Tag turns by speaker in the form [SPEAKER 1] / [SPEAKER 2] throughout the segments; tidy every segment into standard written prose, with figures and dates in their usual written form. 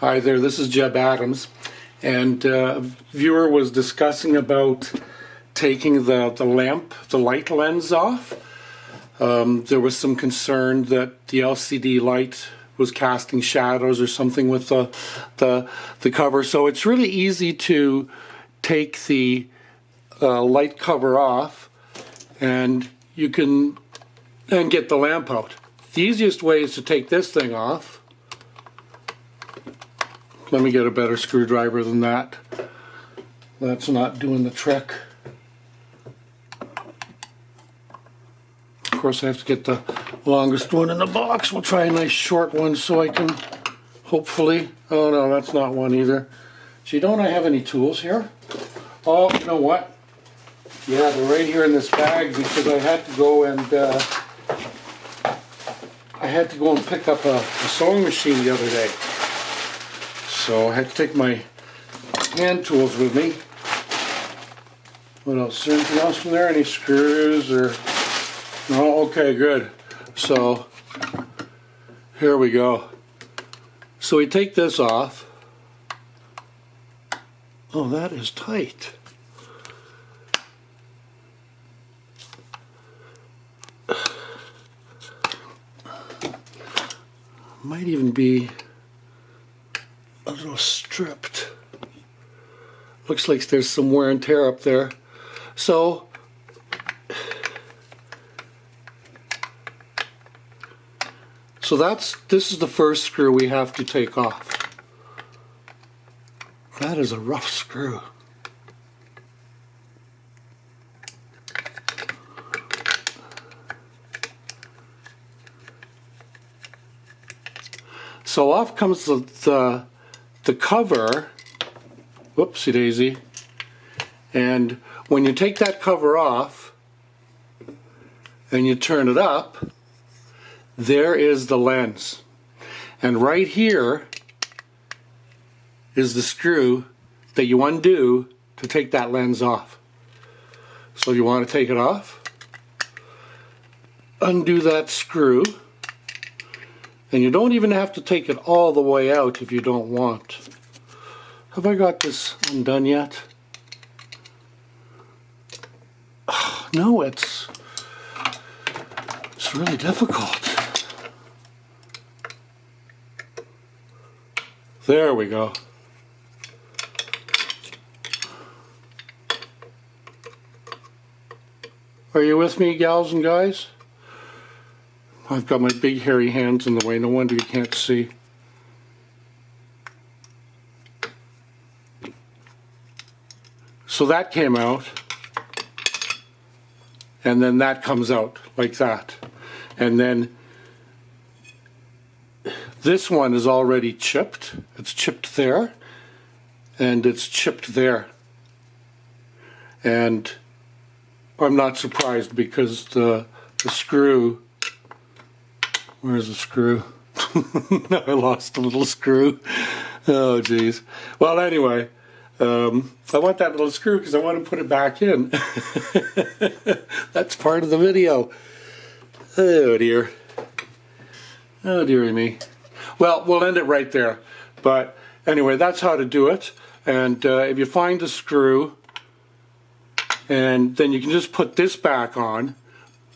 [SPEAKER 1] Hi there, this is Jebb Adams, and a viewer was discussing about taking the light lens off. There was some concern that the LCD light was casting shadows or something with the cover. So it's really easy to take the light cover off, and you can then get the lamp out. The easiest way is to take this thing off. Let me get a better screwdriver than that. That's not doing the trick. Of course I have to get the longest one in the box. We'll try a nice short one so I can hopefully... Oh no, that's not one either. Gee, don't I have any tools here? Oh, you know what? Yeah, they're right here in this bag because I had to go and pick up a sewing machine the other day. So I had to take my hand tools with me. What else? Is there anything else from there? Any screws or... No? Okay, good. So, here we go. So we take this off. Oh, that is tight. Might even be a little stripped. Looks like there's some wear and tear up there. So this is the first screw we have to take off. That is a rough screw. So off comes the cover. Whoopsie daisy. And when you take that cover off and you turn it up, there is the lens. And right here is the screw that you undo to take that lens off. So you want to take it off, undo that screw, and you don't even have to take it all the way out if you don't want. Have I got this undone yet? No, it's really difficult. There we go. Are you with me, gals and guys? I've got my big hairy hands in the way, no wonder you can't see. So that came out, and then that comes out like that. And then this one is already chipped. It's chipped there, and it's chipped there. And I'm not surprised because the screw... Where's the screw? I lost a little screw. Oh, geez. Well, anyway, I want that little screw because I want to put it back in. That's part of the video. Oh, dear. Oh, dearie me. Well, we'll end it right there. But anyway, that's how to do it. And if you find the screw, and then you can just put this back on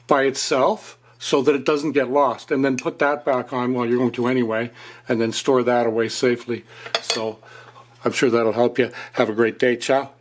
[SPEAKER 1] by itself, so that it doesn't get lost, and then put that back on, well, you're going to anyway, and then store that away safely. So I'm sure that'll help you. Have a great day. Ciao.